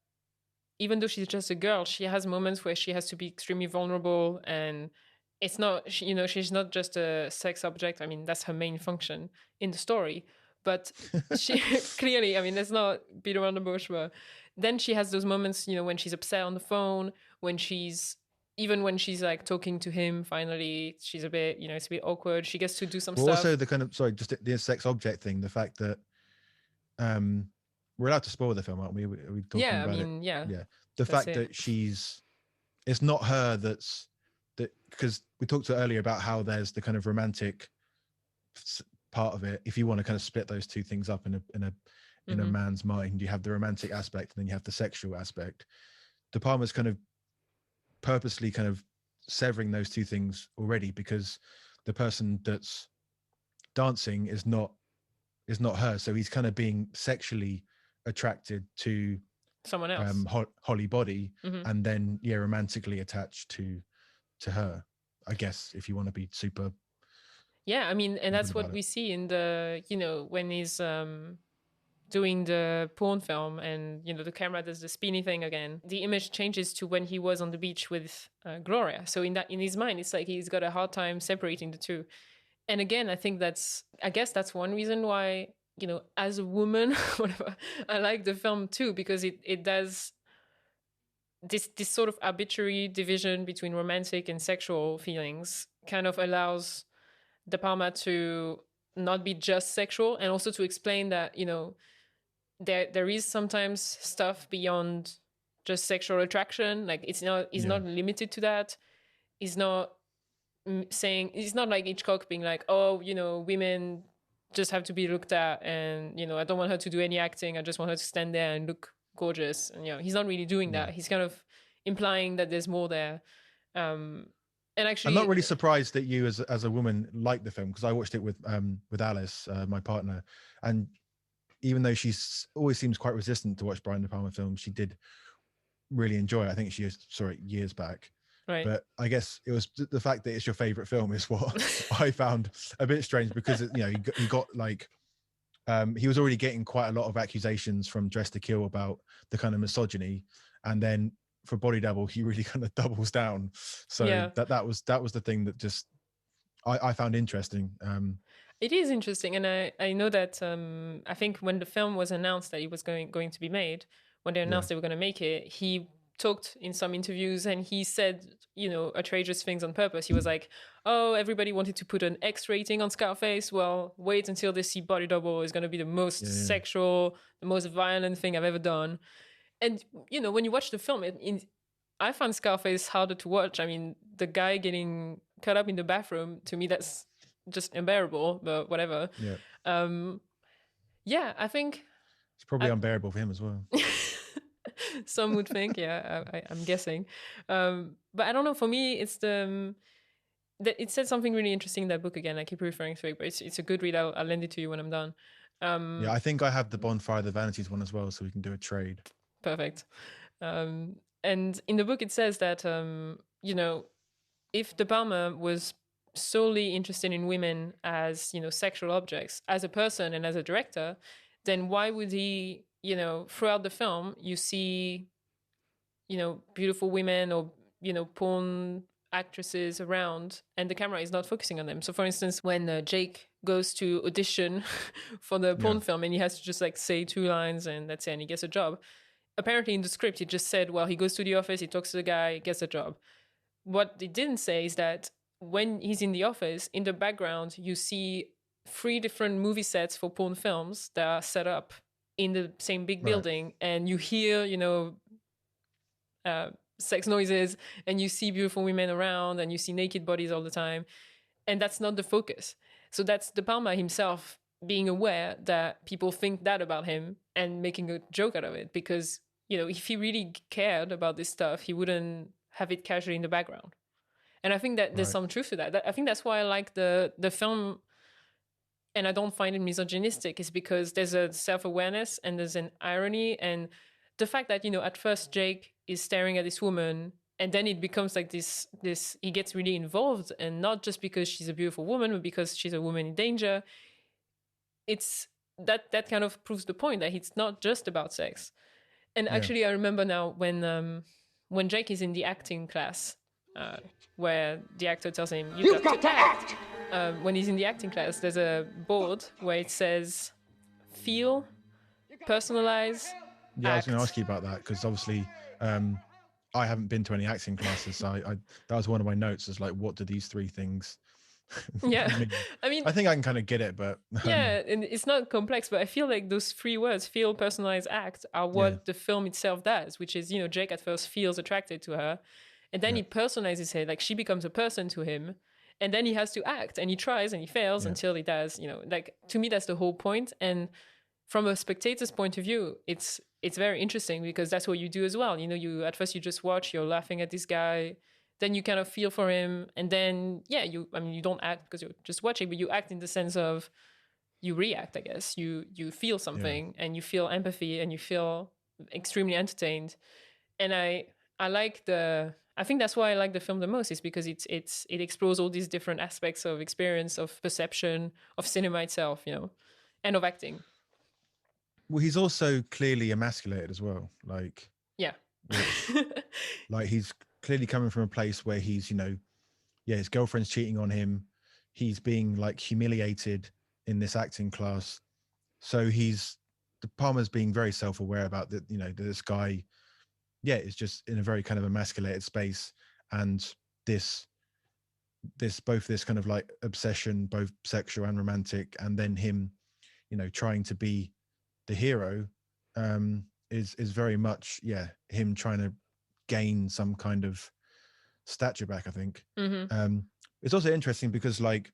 even though she's just a girl, she has moments where she has to be extremely vulnerable, and it's not, she's not just a sex object. I mean, that's her main function in the story. But she clearly, I mean, let's not beat around the bush, but then she has those moments, when she's upset on the phone, when she's like talking to him, finally, she's a bit, it's a bit awkward. She gets to do some stuff. Also the kind of, just the sex object thing, the fact that we're allowed to spoil the film, aren't we? We talking Yeah, about I mean, it? yeah. Yeah. The That's fact it. that it's not her that, because we talked earlier about how there's the kind of romantic part of it. If you want to kind of split those two things up in a man's mind, you have the romantic aspect and then you have the sexual aspect. De Palma's kind of purposely kind of severing those two things already, because the person that's dancing is not her, so he's kind of being sexually attracted to someone else, Holly Body, and then romantically attached to her, I guess, if you want to be super. Yeah, I mean, and that's what we see in the, when he's doing the porn film, and the camera does the spinny thing again, the image changes to when he was on the beach with Gloria. So in his mind, it's like he's got a hard time separating the two. And again, I guess that's one reason why, as a woman, whatever, I like the film too, because it does this sort of arbitrary division between romantic and sexual feelings, kind of allows De Palma to not be just sexual, and also to explain that, there is sometimes stuff beyond just sexual attraction. Like he's not limited to that. He's not saying, it's not like Hitchcock being like, oh, women just have to be looked at, and I don't want her to do any acting, I just want her to stand there and look gorgeous. And he's not really doing that. He's kind of implying that there's more there. And actually, I'm not really surprised that you as a woman like the film, because I watched it with Alice, my partner, and even though she's always seems quite resistant to watch Brian De Palma films, she did really enjoy it. I think she saw it years back. Right. But I guess it was the fact that it's your favorite film is what I found a bit strange, because he got like he was already getting quite a lot of accusations from Dress to Kill about the kind of misogyny, and then for Body Double he really kind of doubles down. So that was the thing that just I found interesting. It is interesting, and I know that I think when the film was announced that it was going to be made, when they announced they were going to make it, he talked in some interviews and he said, outrageous things on purpose. He was like, oh, everybody wanted to put an X rating on Scarface. Well, wait until they see Body Double. Is going to be the most sexual, the most violent thing I've ever done. And, when you watch the film, I find Scarface harder to watch. I mean, the guy getting cut up in the bathroom, to me, that's just unbearable, but whatever. I think it's probably unbearable for him as well. Some would think, I'm guessing. But I don't know, for me, it's it said something really interesting in that book again. I keep referring to it, but it's a good read. I'll lend it to you when I'm done. I think I have the Bonfire of the Vanities one as well, so we can do a trade. Perfect. And in the book it says that, if De Palma was solely interested in women as, sexual objects, as a person and as a director, then why would he, throughout the film, you see, beautiful women or, porn actresses around, and the camera is not focusing on them. So for instance, when Jake goes to audition for the porn film, and he has to just like say 2 lines and that's it, and he gets a job. Apparently in the script, it just said, well, he goes to the office, he talks to the guy, gets a job. What it didn't say is that when he's in the office, in the background, you see 3 different movie sets for porn films that are set up in the same big building, and you hear, sex noises, and you see beautiful women around, and you see naked bodies all the time, and that's not the focus. So that's De Palma himself being aware that people think that about him and making a joke out of it, because, if he really cared about this stuff, he wouldn't have it casually in the background. And I think that there's some truth to that. I think that's why I like the film, and I don't find it misogynistic, is because there's a self-awareness and there's an irony, and the fact that, at first Jake is staring at this woman, and then it becomes like this he gets really involved, and not just because she's a beautiful woman, but because she's a woman in danger. It's that kind of proves the point that it's not just about sex. And actually, I remember now when Jake is in the acting class, where the actor tells him, you've got to act. When he's in the acting class, there's a board where it says, feel, personalize, I was going to ask you about that, because obviously I haven't been to any acting classes, so I that was one of my notes, is like, what do these 3 things Yeah. I mean, I mean, I think I can kind of get it, but yeah, and it's not complex, but I feel like those three words, feel, personalize, act, are what yeah, the film itself does, which is, Jake at first feels attracted to her, and then yeah, he personalizes her, like she becomes a person to him, and then he has to act, and he tries and he fails yeah, until he does, like to me that's the whole point. And from a spectator's point of view, it's very interesting because that's what you do as well. You at first you just watch, you're laughing at this guy, then you kind of feel for him, and then yeah, you don't act because you're just watching, but you act in the sense of you react, I guess. You feel yeah. something and you feel empathy and you feel extremely entertained. And I like I think that's why I like the film the most, is because it explores all these different aspects of experience, of perception, of cinema itself, and of acting. Well, he's also clearly emasculated as well, Yeah. which like he's clearly coming from a place where he's, yeah, his girlfriend's cheating on him. He's being like humiliated in this acting class. So the Palmer's being very self-aware about that, that this guy, yeah, is just in a very kind of emasculated space. And this, both this kind of like obsession, both sexual and romantic, and then him, trying to be the hero, is very much, yeah, him trying to gain some kind of stature back, I think. Mm-hmm. It's also interesting because like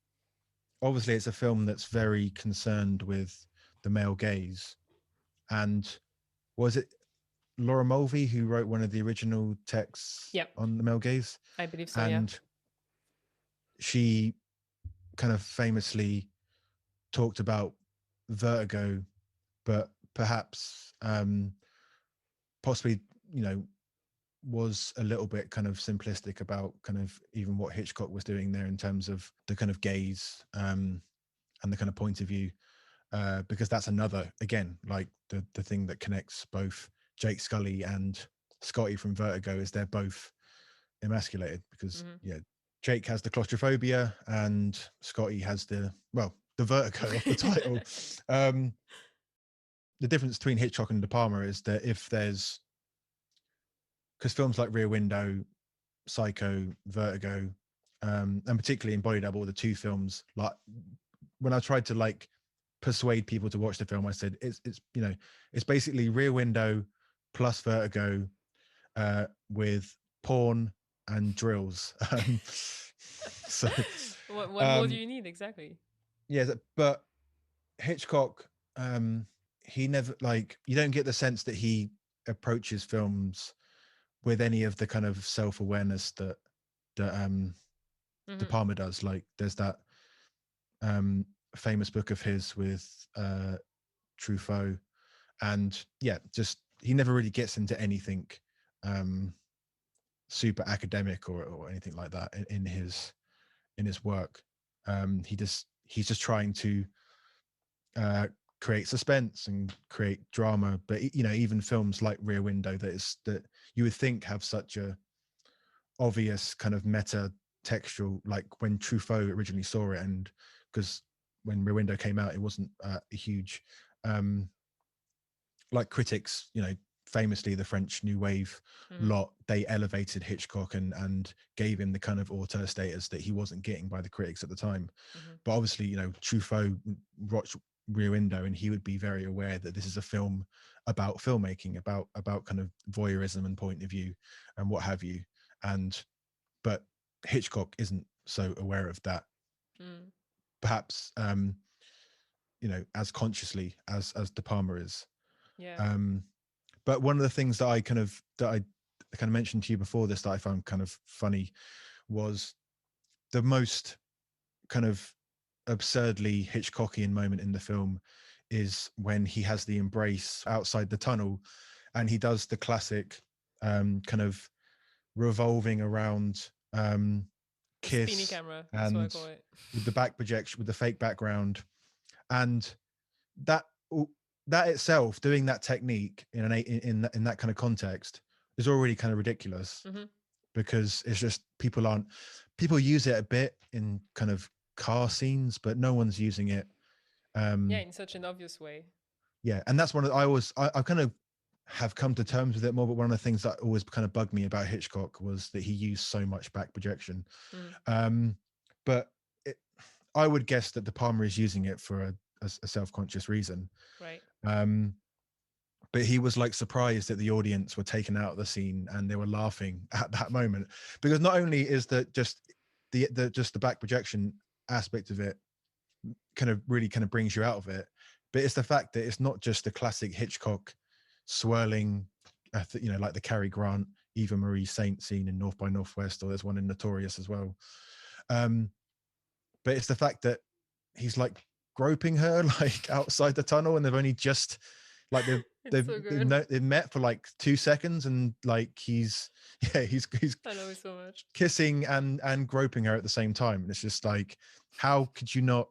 obviously it's a film that's very concerned with the male gaze. And was it Laura Mulvey who wrote one of the original texts Yep. on the male gaze? I believe so, yeah. And she kind of famously talked about vertigo, but perhaps possibly, was a little bit kind of simplistic about kind of even what Hitchcock was doing there in terms of the kind of gaze and the kind of point of view, because that's another, again, like the thing that connects both Jake Scully and Scotty from Vertigo is they're both emasculated because yeah, Jake has the claustrophobia and Scotty has the vertigo of the title. The difference between Hitchcock and De Palma is that if there's, because films like Rear Window, Psycho, Vertigo, and particularly in Body Double, the two films, like when I tried to like persuade people to watch the film, I said it's it's basically Rear Window plus Vertigo with porn and drills. So what more do you need exactly? yeah, but Hitchcock, he never, like, you don't get the sense that he approaches films with any of the kind of self-awareness that De Palma does. Like there's that famous book of his with Truffaut, and yeah, just he never really gets into anything super academic or anything like that in his work. He's just trying to create suspense and create drama, but even films like Rear Window that you would think have such a obvious kind of meta textual, like when Truffaut originally saw it, and because when Rear Window came out, it wasn't a huge like critics, famously the French New Wave lot, they elevated Hitchcock and gave him the kind of auteur status that he wasn't getting by the critics at the time. But obviously, Truffaut watched Rear Window and he would be very aware that this is a film about filmmaking, about kind of voyeurism and point of view and what have you. But Hitchcock isn't so aware of that, perhaps as consciously as De Palma is. Yeah. But one of the things that I kind of mentioned to you before this that I found kind of funny was the most kind of absurdly Hitchcockian moment in the film is when he has the embrace outside the tunnel and he does the classic kind of revolving around kiss spinny camera, that's what I call it, with the back projection, with the fake background, and that itself, doing that technique in that kind of context is already kind of ridiculous, because it's just people use it a bit in kind of car scenes, but no one's using it in such an obvious way. Yeah, and that's one of I kind of have come to terms with it more, but one of the things that always kind of bugged me about Hitchcock was that he used so much back projection. But I would guess that De Palma is using it for a self-conscious reason. Right. But he was like surprised that the audience were taken out of the scene and they were laughing at that moment, because not only is that just the back projection aspect of it kind of brings you out of it, but it's the fact that it's not just the classic Hitchcock swirling, like the Cary Grant, Eva Marie Saint scene in North by Northwest, or there's one in Notorious as well. But it's the fact that he's like groping her like outside the tunnel, and they've only just like they've met for like 2 seconds, and like he's I love it so much, kissing and groping her at the same time, and it's just like, how could you not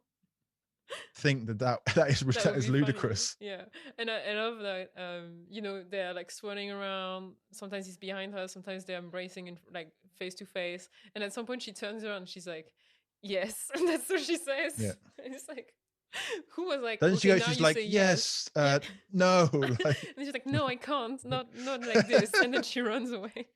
think that is ludicrous? funny. Yeah, and I love that. They're like swirling around. Sometimes he's behind her, sometimes they're embracing in like face to face, and at some point she turns around and she's like, yes, and that's what she says. Yeah. And it's like, who was like, then okay, she's like, yes, no, like, and she's like, no, I can't, not like this, and then she runs away.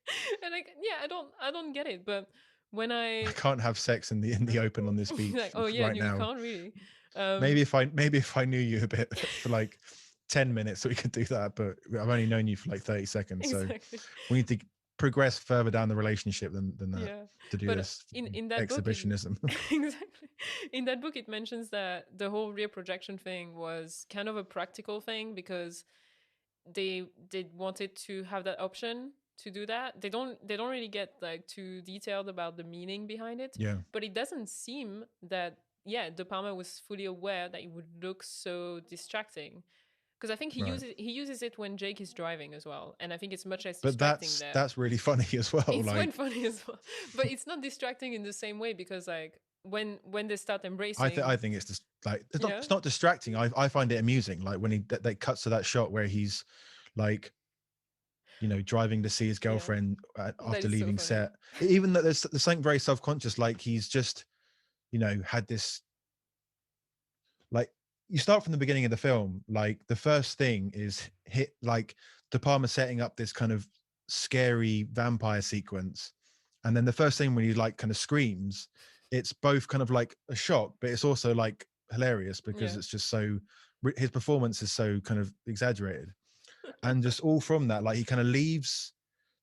And like, yeah, I don't get it, but when I can't have sex in the open on this beach, like, oh yeah, right you now. can't really. Maybe if I knew you a bit for like 10 minutes, we could do that, but I've only known you for like 30 seconds. Exactly. So we need to progress further down the relationship than that to do this in that exhibitionism. Book, exactly. In that book, it mentions that the whole rear projection thing was kind of a practical thing, because they wanted to have that option to do that. They don't really get like too detailed about the meaning behind it. Yeah. But it doesn't seem that De Palma was fully aware that it would look so distracting. Because I think he uses it when Jake is driving as well, and I think it's much less distracting there. That's really funny as well. It's like, funny as well, but it's not distracting in the same way, because like when they start embracing, I think it's just like it's not distracting. I find it amusing. Like when they cuts to that shot where he's like, driving to see his girlfriend after leaving set. Even that there's something very self-conscious. Like he's just, had this, like, you start from the beginning of the film. Like the first thing is De Palma setting up this kind of scary vampire sequence, and then the first thing when he like kind of screams, it's both kind of like a shock, but it's also like hilarious, because it's just so, his performance is so kind of exaggerated. And just all from that, like he kind of leaves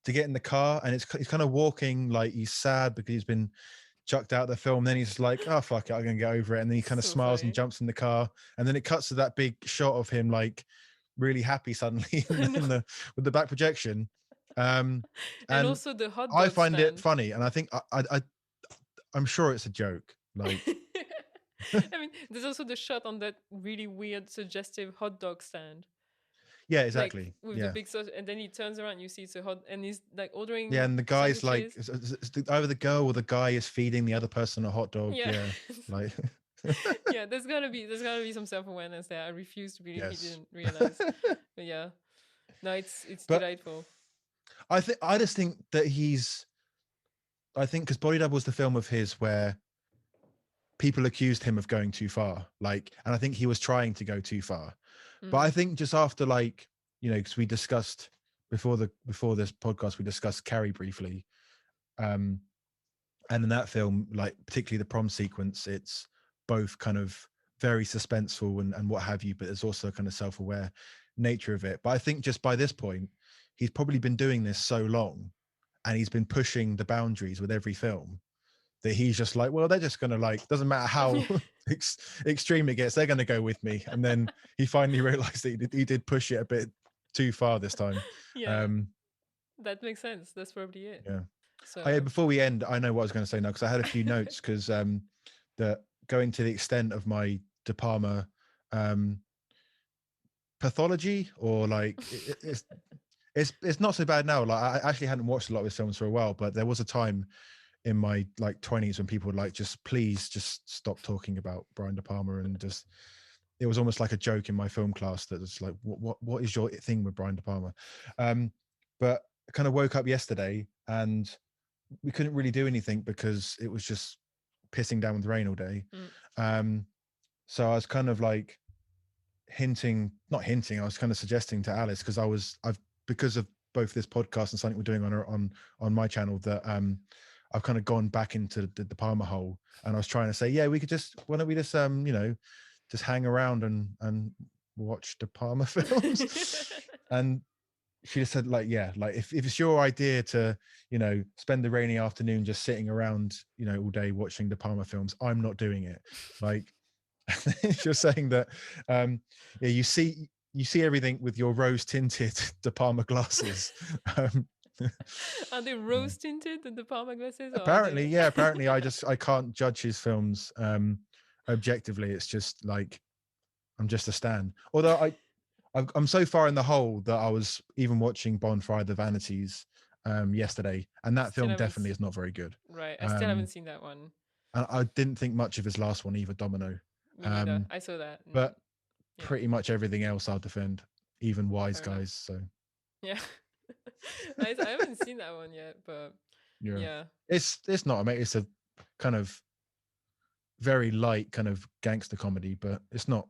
to get in the car, and he's kind of walking like he's sad because he's been chucked out of the film. Then he's like, oh fuck it, I'm gonna get over it, and then he kind of smiles and jumps in the car, and then it cuts to that big shot of him like really happy suddenly with the back projection. And also the hot dog I find stand. it funny, and I think I'm sure it's a joke. Like, I mean, there's also the shot on that really weird, suggestive hot dog stand. Yeah, exactly. Like, with the big sauce, and then he turns around, you see it's a hot, and he's like ordering. Yeah, and the guy's sandwiches. Like, either the girl or the guy is feeding the other person a hot dog. Yeah, like. Yeah, there's gotta be some self-awareness there. I refuse to believe he didn't realize. But yeah, no, it's delightful. I just think that because Body Double was the film of his where people accused him of going too far, like, and I think he was trying to go too far. But I think just after, like, because we discussed before this podcast, we discussed Carrie briefly, and in that film, like particularly the prom sequence, it's both kind of very suspenseful and what have you, but there's also kind of self-aware nature of it. But I think just by this point, he's probably been doing this so long, and he's been pushing the boundaries with every film, that he's just like, well, they're just gonna, like, doesn't matter how extreme it gets, they're gonna go with me. And then he finally realized that he did push it a bit too far this time. Yeah, that makes sense. That's probably it. Yeah. So before we end, I know what I was going to say now, because I had a few notes, because that going to the extent of my De Palma pathology, or like it's not so bad now. Like, I actually hadn't watched a lot of his films for a while, but there was a time in my like 20s when people would like, please just stop talking about Brian De Palma, and just, it was almost like a joke in my film class that was like, what is your thing with Brian De Palma? But I kind of woke up yesterday and we couldn't really do anything because it was just pissing down with rain all day. So I was kind of like I was kind of suggesting to Alice, because because of both this podcast and something we're doing on my channel, that I've kind of gone back into the De Palma hole, and I was trying to say, yeah, why don't we just just hang around and watch De Palma films? And she just said, like, yeah, like if it's your idea to, spend the rainy afternoon just sitting around, all day watching De Palma films, I'm not doing it. Like, you're saying that, yeah, you see everything with your rose tinted De Palma glasses. Are they rose tinted, the De Palma glasses? Apparently, yeah. Apparently, I can't judge his films objectively. It's just like I'm just a stan. Although I'm so far in the hole that I was even watching Bonfire of the Vanities yesterday, and that film definitely is not very good. Right, I still haven't seen that one. And I didn't think much of his last one either, Domino. Me neither. I saw that. But pretty much everything else I'll defend, even Wise Guys. So yeah, I haven't seen that one yet, but yeah, it's not. It's a kind of very light kind of gangster comedy, but it's not.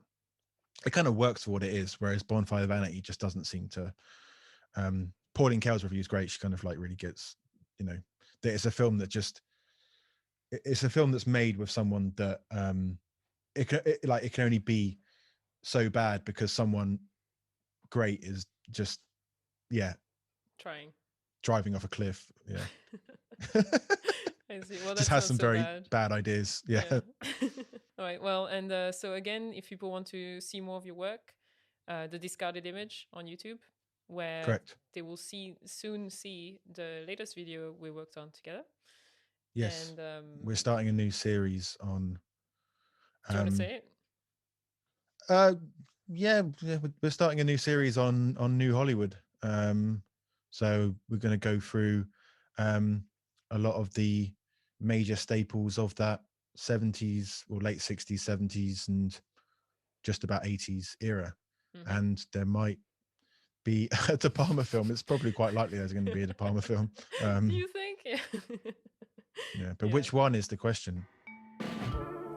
It kind of works for what it is, whereas Bonfire of Vanity just doesn't seem to. Pauline Kael's review is great. She kind of like really gets, that it's a film that it's a film that's made with someone that it can only be so bad because someone great is just driving off a cliff. Yeah. I see. Well, just has some very bad ideas. Yeah. All right. Well, and so again, if people want to see more of your work, The Discarded Image on YouTube, where Correct. They will soon see the latest video we worked on together. Yes. And we're starting a new series on. Do you want to say it? Yeah, we're starting a new series on New Hollywood. So we're going to go through a lot of the major staples of that 70s or late 60s, 70s, and just about 80s era. Mm-hmm. And there might be a De Palma film. It's probably quite likely there's going to be a De Palma film. Do you think? Yeah, but which one is the question?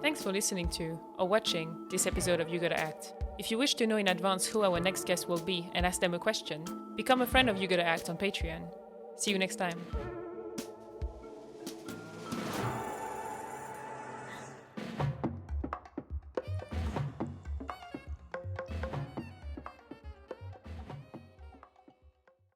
Thanks for listening to or watching this episode of You Gotta Act. If you wish to know in advance who our next guest will be and ask them a question, become a friend of You Gotta Act on Patreon. See you next time.